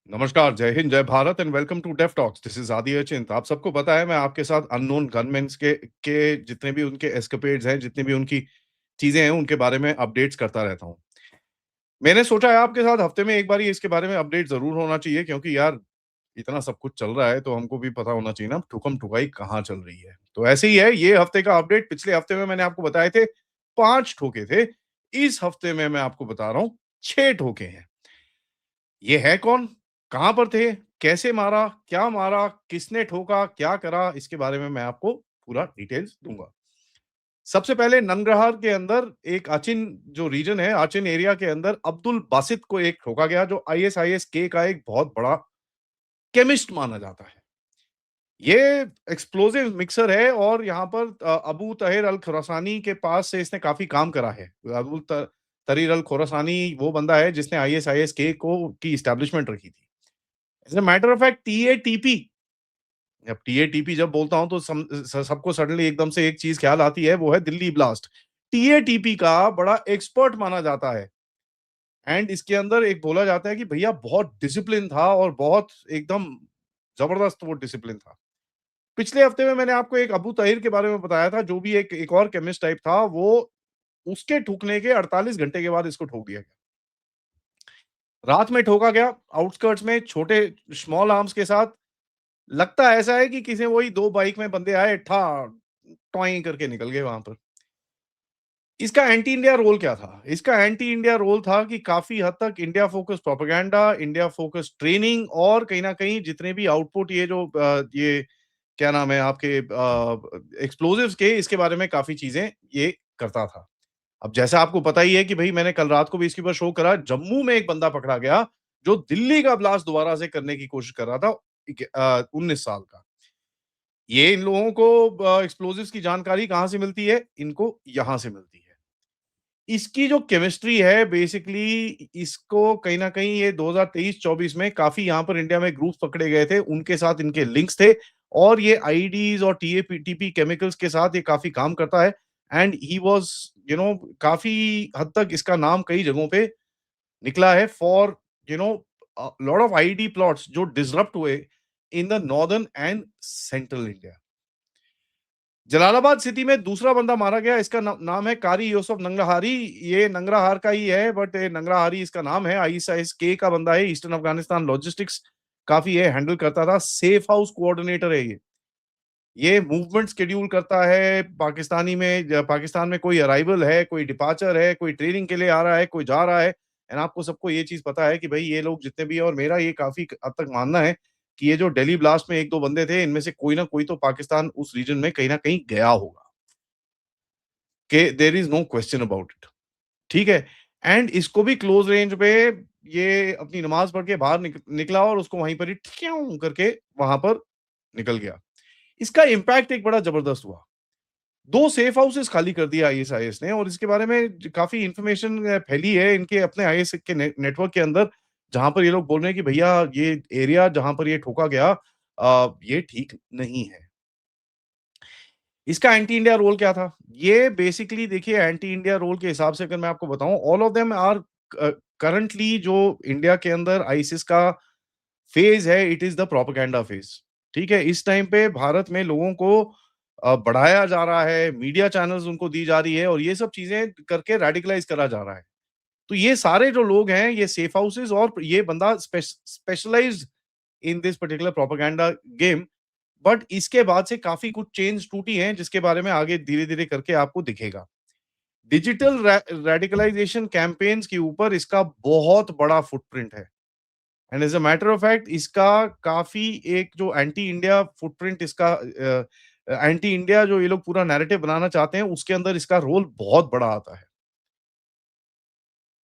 नमस्कार, जय हिंद, जय Bharat and welcome to deaf talks. This is Adi Achint. आप सबको पता है मैं आपके साथ अननोन गनमेन्स के जितने भी उनके एस्केपेड्स हैं, जितनी भी उनकी चीज़ें हैं, उनके बारे में अपडेट्स करता रहता हूँ। मैंने सोचा है आपके साथ हफ्ते में एक बार ये इसके बारे में अपडेट ज़रूर होना चाहिए क्योंकि यार इतना सब कुछ चल रहा है तो हमको भी पता होना चाहिए ना ठुकम-ठुकाई कहाँ चल रही है। तो ऐसे ही है ये हफ्ते का अपडेट। पिछले हफ्ते में मैंने आपको बताए थे 5 ठोके थे। इस हफ्ते में मैं आपको बता रहा हूँ 6 ठोके हैं। ये है कौन? कहाँ पर थे? कैसे मारा? क्या मारा? किसने ठोका? क्या करा? इसके बारे में मैं आपको पूरा डिटेल्स दूँगा। सबसे पहले नंगरहार के अंदर एक अचिन जो रीजन है, अचिन एरिया के अंदर अब्दुल बासित को एक ठोका गया जो आईएसआईएस-के का एक बहुत बड़ा केमिस्ट माना जाता है। ये एक्सप्लोसिव मिक्सर है और यहाँ पर अबू तहेर अल खुरासानी के पास से इसने काफ़ी काम करा है। अबू त तरीर अल खुरासानी वो बंदा है जिसने आईएसआईएस-के को की एस्टेब्लिशमेंट रखी थी। As a matter of fact TATP अब टीएटीपी जब बोलता हूँ तो सबको सडनली एकदम से एक चीज़ ख्याल आती है वो है दिल्ली ब्लास्ट। टीएटीपी का बड़ा एक्सपर्ट माना जाता है एंड इसके अंदर एक बोला जाता है कि भैया बहुत डिसिप्लिन था और बहुत एकदम ज़बरदस्त वो डिसिप्लिन था। पिछले हफ्ते में मैंने आपको एक अबू ताहिर के बारे में बताया था जो भी एक एक और केमिस्ट टाइप था वो उसके ठुकने के 48 घंटे के बाद इसको ठोक दिया गया। रात में ठोका गया आउटस्कर्ट्स में छोटे स्मॉल आर्म्स के साथ लगता ऐसा है कि किसी वही 2 बाइक में बंदे आए टॉय करके निकल गए वहाँ पर। इसका एंटी इंडिया रोल क्या था? इसका एंटी इंडिया रोल था कि काफ़ी हद तक India focused propaganda, India focused training और कहीं न कहीं जितने भी आउटपुट ये जो ये क्या नाम है आपके एक्सप्लोजिव्स के इसके बारे में काफ़ी चीज़ें ये करता था। अब जैसा आपको पता ही है कि भई मैंने कल रात को भी इसके ऊपर शो करा, जम्मू में एक बंदा पकड़ा गया, जो दिल्ली का ब्लास्ट दोबारा से करने की कोशिश कर रहा था 19 साल का। ये इन लोगों को एक्सप्लोजिव्स की जानकारी कहाँ से मिलती है? इनको यहाँ से मिलती है। इसकी जो केमिस्ट्री है बेसिकली इसको कहीं न कहीं ये 2023-24 में काफ़ी यहाँ पर इंडिया में ग्रुप्स पकड़े गए थे, उनके साथ इनके लिंक्स थे और ये आईईडीज़ और टीपी केमिकल्स के साथ ये काफ़ी काम करता है एंड ही वाज़ काफ़ी हद तक इसका नाम कई जगहों पे निकला है for you know lot of IED plots जो डिसरप्ट हुए in the northern and central India. Jalalabad city में दूसरा बंदा मारा गया, इसका नाम है कारी यूसुफ नंगरहारी। ये नंगरहार का ही है बट ये नंगरहारी इसका नाम है। आईएसआईएस-के का बंदा है, ईस्टर्न अफगानिस्तान लॉजिस्टिक्स काफ़ी ये हैंडल करता था। सेफ हाउस कोऑर्डिनेटर है ये। ये मूवमेंट शेड्यूल करता है, पाकिस्तान में कोई अराइवल है, कोई डिपार्चर है, कोई ट्रेनिंग के लिए आ रहा है, कोई जा रहा है एंड आपको सबको ये चीज़ पता है कि भई ये लोग जितने भी हैं और मेरा ये काफ़ी हद तक मानना है कि ये जो दिल्ली ब्लास्ट में 1-2 बंदे थे, इनमें से कोई ना कोई तो पाकिस्तान उस रीजन में कहीं न कहीं गया होगा। कि there is no question about it. ठीक है? एंड इसको भी क्लोज़ रेंज पे ये अपनी नमाज़ पढ़ के बाहर निकला और उसको वहीं पर ही ठ्याऊँ करके वहाँ पर निकल गया। इसका इम्पैक्ट एक बड़ा ज़बरदस्त हुआ। 2 सेफ हाउसेस खाली कर दिया आईएसआईएस ने और इसके बारे में काफ़ी इन्फॉर्मेशन फैली है इनके अपने आईएस के नेटवर्क के अंदर, जहाँ पर ये लोग बोल रहे हैं कि भैया ये एरिया जहाँ पर ये ठोका गया ये ठीक नहीं है। इसका एंटी इंडिया रोल क्या था? ये बेसिकली देखिए एंटी इंडिया रोल के हिसाब से अगर मैं आपको बताऊँ all of them are currently जो इंडिया के अंदर आईसिस का फेज़ है, it is the propaganda phase. ठीक है? इस टाइम पे भारत में लोगों को बढ़ाया जा रहा है, मीडिया चैनल्स उनको दी जा रही है और ये सब चीज़ें करके रेडिकलाइज़ करा जा रहा है। तो ये सारे जो लोग हैं, ये सेफ हाउसेस और ये बंदा specialised in this particular propaganda game but इसके बाद से काफ़ी कुछ चेन्स टूटी हैं, जिसके बारे में आगे धीरे-धीरे करके आपको दिखेगा। डिजिटल रेडिकलाइजेशन कैम्पेन्स के ऊपर इसका बहुत बड़ा फुटप्रिंट है and as a matter of fact इसका काफ़ी एक जो एंटी इंडिया फुटप्रिंट इसका एंटी इंडिया जो ये लोग पूरा नैरेटिव बनाना चाहते हैं, उसके अंदर इसका रोल बहुत बड़ा आता है।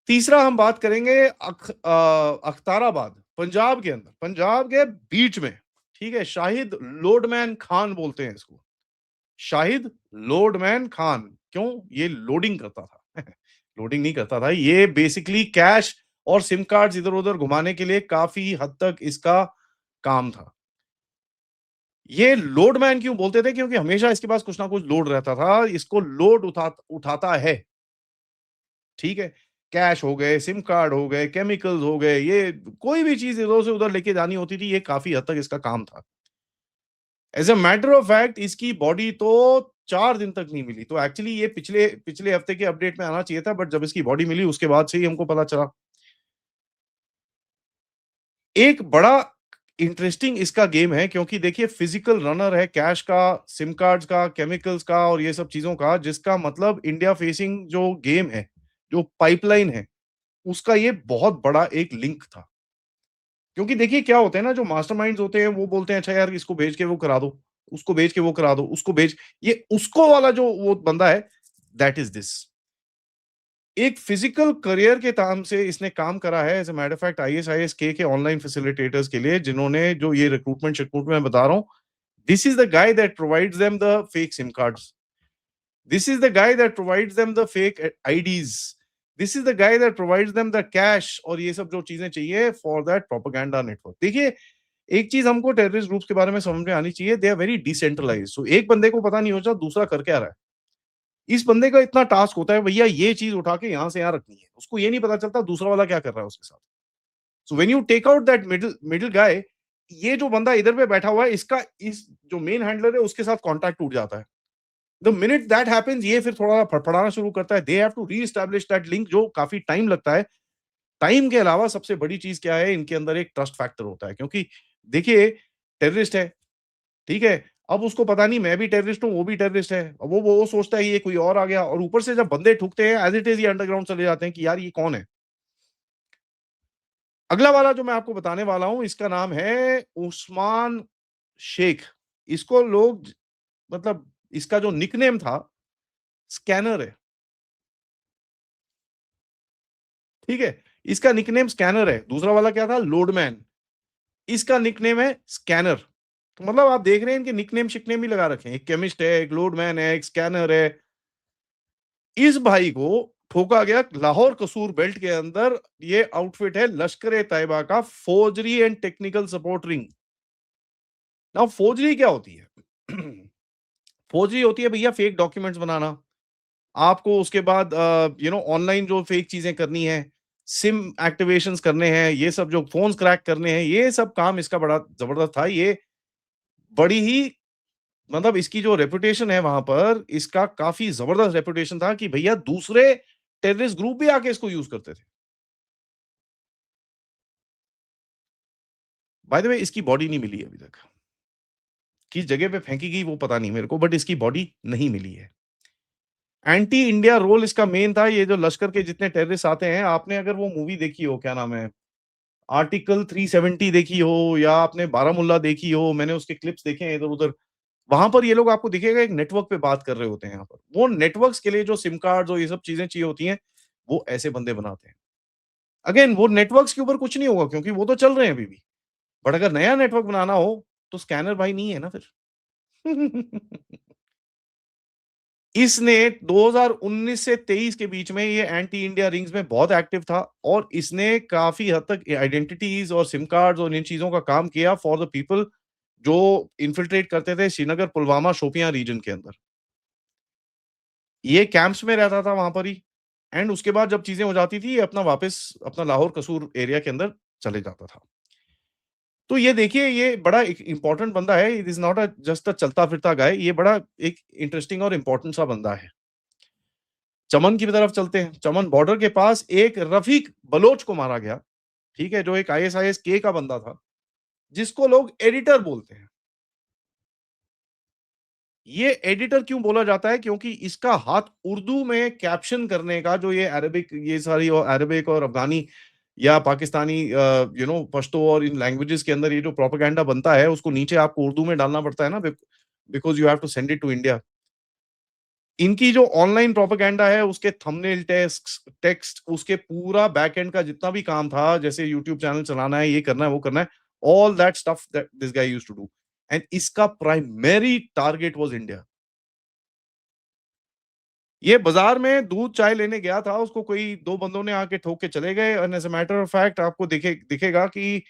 तीसरा हम बात करेंगे अख्ताराबाद, पंजाब के अंदर, पंजाब के बीच में, ठीक है? शाहिद लोडमैन खान बोलते हैं इसको। शाहिद लोडमैन खान, क्यों? ये लोडिंग करता था। लोडिंग नहीं करता था, ये बेसिकली कैश और सिम कार्ड्स इधर-उधर घुमाने के लिए काफ़ी हद तक इसका काम था। ये लोडमैन क्यों बोलते थे? क्योंकि हमेशा इसके पास कुछ ना कुछ लोड रहता था, इसको लोड उठाता है, ठीक है? कैश हो गए, सिम कार्ड हो गए, केमिकल्स हो गए, ये कोई भी चीज़ इधर से उधर लेके जानी होती थी, ये काफ़ी हद तक इसका काम था। As a matter of fact इसकी बॉडी तो 4 दिन तक नहीं मिली, तो एक्चुअली ये पिछले पिछले हफ्ते के अपडेट में आना चाहिए था, बट जब इसकी बॉडी मिली उसके बाद से ही हमको पता चला। एक बड़ा इंटरेस्टिंग इसका गेम है क्योंकि देखिए फिजिकल रनर है कैश का, सिम कार्ड्स का, केमिकल्स का और ये सब चीज़ों का, जिसका मतलब इंडिया फेसिंग जो गेम है, जो पाइपलाइन है, उसका ये बहुत बड़ा एक लिंक था। क्योंकि देखिए क्या होता है ना, जो मास्टरमाइंड्स होते हैं वो बोलते हैं अच्छा यार इसको भेज के वो करा दो, उसको भेज के वो करा दो, उसको भेज, ये उसको वाला जो वो बंदा है, दैट इज़ दिस। एक फिजिकल करियर के नाम से इसने काम करा है as a matter of fact ISIS के ऑनलाइन फैसिलिटेटर्स के लिए, जिन्होंने जो ये रिक्रूटमेंट मैं बता रहा हूँ, this is the guy that provides them the fake SIM cards. This is the guy that provides them the fake IDs. This is the guy that provides them the cash और ये सब जो चीज़ें चाहिए for that propaganda network। देखिए, एक चीज़ हमको terrorist groups के बारे में समझ में आनी चाहिए, दे आर वेरी डिसेंट्रलाइज्ड। सो एक बंदे को पता नहीं होता दूसरा कर क्या रहा है। इस बंदे का इतना टास्क होता है भैया ये चीज़ उठा के यहाँ से यहाँ रखनी है। उसको ये नहीं पता चलता दूसरा वाला क्या कर रहा है उसके साथ। So when you take out that middle middle guy, ये जो बंदा इधर पे बैठा हुआ है, इसका इस जो मेन हैंडलर है उसके साथ कॉन्टैक्ट टूट जाता है। द मिनट दैट हैपेंस ये फिर थोड़ा फड़फड़ाना शुरू करता है। They have to reestablish that link, जो काफ़ी टाइम लगता है। टाइम के अलावा सबसे बड़ी चीज़ क्या है, इनके अंदर एक ट्रस्ट फैक्टर होता है, क्योंकि देखिए टेररिस्ट है, ठीक है? अब उसको पता नहीं मैं भी टेररिस्ट हूँ, वो भी टेररिस्ट है। अब वो सोचता है ये कोई और आ गया, और ऊपर से जब बंदे ठुकते हैं एज़ इट इज़ ये अंडरग्राउंड चले जाते हैं कि यार ये कौन है? अगला वाला जो मैं आपको बताने वाला हूँ इसका नाम है उस्मान शेख। इसको लोग मतलब इसका जो निकनेम था, स्कैनर है। ठीक है? इसका निकनेम स्कैनर है, दूसरा वाला क्या था? लोडमैन। इसका निकनेम है स्कैनर। तो मतलब आप देख रहे हैं इनके निकनेम शिकनेम भी लगा रखे हैं। एक केमिस्ट है, एक लोडमैन है, एक स्कैनर है। इस भाई को ठोका गया लाहौर कसूर बेल्ट के अंदर। ये आउटफिट है लश्कर-ए-तैयबा का forgery and technical support ring. Now forgery क्या होती है? फोर्जरी होती है भैया फेक डॉक्यूमेंट्स बनाना। आपको उसके बाद ऑनलाइन जो फेक चीज़ें करनी है, सिम एक्टिवेशंस करने हैं, ये सब जो फ़ोन्स क्रैक करने हैं, ये सब काम इसका बड़ा ज़बरदस्त था। ये बड़ी ही मतलब इसकी जो रेपुटेशन है वहाँ पर, इसका काफ़ी ज़बरदस्त रेपुटेशन था कि भैया दूसरे टेररिस्ट ग्रुप भी आके इसको यूज़ करते थे। बाय द वे इसकी बॉडी नहीं मिली है अभी तक। किस जगह पे फेंकी गई वो पता नहीं मेरे को, बट इसकी बॉडी नहीं मिली है। एंटी इंडिया रोल इसका मेन था। ये जो लश्कर के जितने टेररिस्ट आते हैं, आपने अगर वो मूवी देखी हो, क्या नाम है? आर्टिकल 370 देखी हो या आपने बारामुल्ला देखी हो, मैंने उसके क्लिप्स देखे हैं इधर-उधर। वहाँ पर ये लोग आपको दिखेगा एक नेटवर्क पे बात कर रहे होते हैं यहाँ पर। वो नेटवर्क्स के लिए जो सिम कार्ड्स और ये सब चीज़ें चाहिए होती हैं, वो ऐसे बंदे बनाते हैं। अगेन वो नेटवर्क्स के ऊपर कुछ नहीं होगा क्योंकि वो तो चल रहे हैं अभी भी। बट अगर नया नेटवर्क बनाना हो, तो स्कैनर भाई नहीं है ना फिर। इसने 2019 से 23 के बीच में ये एंटी इंडिया रिंग्स में बहुत एक्टिव था और इसने काफ़ी हद तक आइडेंटिटीज़ और सिम कार्ड्स और इन चीज़ों का काम किया फॉर द पीपल जो इन्फिल्ट्रेट करते थे श्रीनगर, पुलवामा, शोपियां रीजन के अंदर। ये कैंप्स में रहता था वहाँ पर ही, एंड उसके बाद जब चीज़ें हो जाती थी, ये अपना वापस अपना लाहौर कसूर एरिया के अंदर चले जाता था। तो ये देखिए ये बड़ा एक इम्पोर्टेंट बंदा है, it is not just a चलता-फिरता गाय, ये बड़ा एक इंटरेस्टिंग और इम्पोर्टेंट सा बंदा है। चमन की तरफ चलते हैं। चमन बॉर्डर के पास एक रफ़ीक बलोच को मारा गया, ठीक है? जो एक आईएसआईएस के का बंदा था, जिसको लोग एडिटर बोलते हैं। ये एडिटर क्यों बोला जाता है? क्योंकि इसका हाथ उर्दू में कैप्शन करने का, जो ये अरबिक ये सारी और अरबिक और अफ़गानी या पाकिस्तानी पश्तो और इन लैंग्वेजेज़ के अंदर ये जो प्रोपेगेंडा बनता है, उसको नीचे आपको उर्दू में डालना पड़ता है ना, because you have to send it to India. इनकी जो ऑनलाइन प्रोपेगेंडा है, उसके थंबनेल टेक्स्ट, उसके पूरा बैक एंड का जितना भी काम था, जैसे यूट्यूब चैनल चलाना है, ये करना है, वो करना है, all that stuff that this guy used to do, and इसका प्राइमरी टारगेट वाज़ इंडिया। ये बाज़ार में दूध चाय लेने गया था, उसको कोई 2 बंदों ने आके ठोक के चले गए, and as a matter of fact आपको दिखेगा कि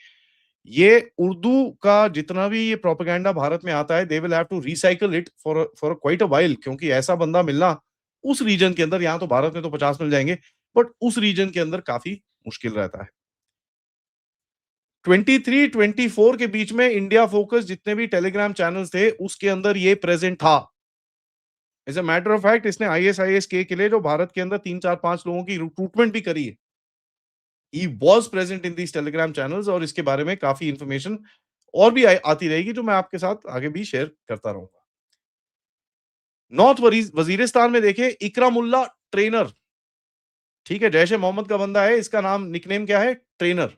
ये उर्दू का जितना भी ये प्रोपेगेंडा भारत में आता है, they will have to recycle it for quite a while, क्योंकि ऐसा बंदा मिलना उस रीजन के अंदर, यहाँ तो भारत में तो 50 मिल जाएँगे, बट उस रीजन के अंदर काफ़ी मुश्किल रहता है। 23-24 के बीच में इंडिया फोकस जितने भी टेलीग्राम चैनल्स थे, उसके अंदर ये प्रेज़ेंट था। As a matter of fact इसने आईएसआईएस के लिए जो भारत के अंदर 3, 4, 5 लोगों की रिक्रूटमेंट भी करी है। He was present in these Telegram channels और इसके बारे में काफ़ी इन्फॉर्मेशन और भी आती रहेगी जो मैं आपके साथ आगे भी शेयर करता रहूँगा। नॉर्थ वज़ीरिस्तान में देखिए इकरामुल्ला ट्रेनर, ठीक है? जैश-ए-मोहम्मद का बंदा है, इसका नाम निकनेम क्या है? ट्रेनर।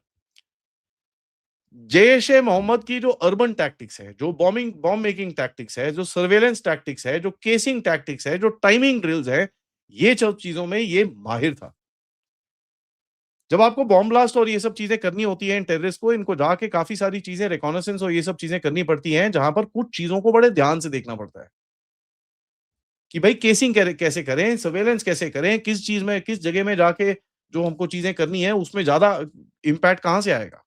जैश-ए-मोहम्मद की जो अर्बन टैक्टिक्स है, जो बॉम्ब मेकिंग टैक्टिक्स है, जो सर्वेलेंस टैक्टिक्स है, जो केसिंग टैक्टिक्स है, जो टाइमिंग ड्रिल्स है, ये सब चीज़ों में ये माहिर था। जब आपको बॉम्ब ब्लास्ट और ये सब चीज़ें करनी होती हैं इन टेररिस्ट को, इनको जाके काफ़ी सारी चीज़ें रिकॉनाइसेंस और ये सब चीज़ें करनी पड़ती हैं, जहाँ पर कुछ चीज़ों को बड़े ध्यान से देखना पड़ता है। कि भाई केसिंग कैसे करें, सर्वेलेंस कैसे करें, किस चीज़ में किस जगह में जाके जो हमको चीज़ें करनी है, उसमें ज़्यादा इम्पैक्ट कहाँ से आएगा?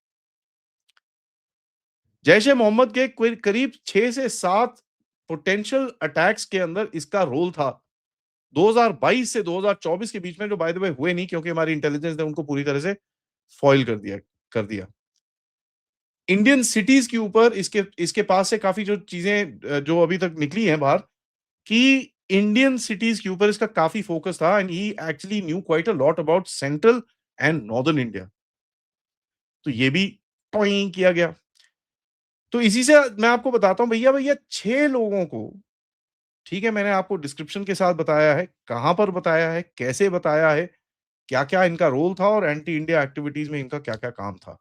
जैश-ए-मोहम्मद के कोई करीब 6 से 7 पोटेंशियल अटैक्स के अंदर इसका रोल था। 2022 से 2024 के बीच में जो बाय द वे हुए नहीं क्योंकि हमारी इंटेलिजेंस ने उनको पूरी तरह से फॉइल कर दिया। इंडियन सिटीज़ के ऊपर इसके इसके पास से काफ़ी जो चीज़ें जो अभी तक निकली हैं बाहर कि इंडियन सिटीज़ के ऊपर इसका काफ़ी फ़ोकस था and he actually new quite a lot about central and northern India. तो ये भी टॉइं किया गया। तो इसी से मैं आपको बताता हूँ भैया 6 लोगों को ठीक है, मैंने आपको डिस्क्रिप्शन के साथ बताया है, कहाँ पर बताया है, कैसे बताया है, क्या-क्या इनका रोल था और एंटी इंडिया एक्टिविटीज़ में इनका क्या-क्या काम था।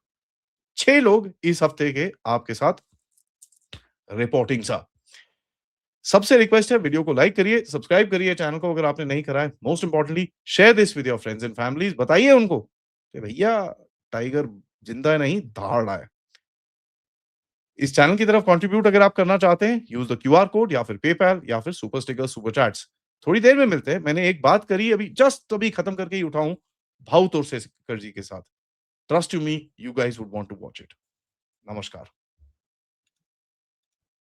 6 लोग इस हफ्ते के आपके साथ रिपोर्टिंग सा। सबसे रिक्वेस्ट है वीडियो को लाइक करिए, सब्सक्राइब करिए चैनल को अगर आपने नहीं करा है। Most importantly share this with your friends and families बताइए उनको कि भैया टाइगर जिंदा नहीं दहाड़ रहा है। इस चैनल की तरफ कंट्रीब्यूट अगर आप करना चाहते हैं, यूज़ द क्यूआर कोड या फिर पेपैल या फिर सुपर स्टिकर्स, सुपर चैट्स। थोड़ी देर में मिलते हैं। मैंने एक बात करी अभी जस्ट अभी खत्म करके ही उठा हूँ, भाऊ तोरसेकर जी के साथ। Trust to me, you guys would want to watch it. नमस्कार।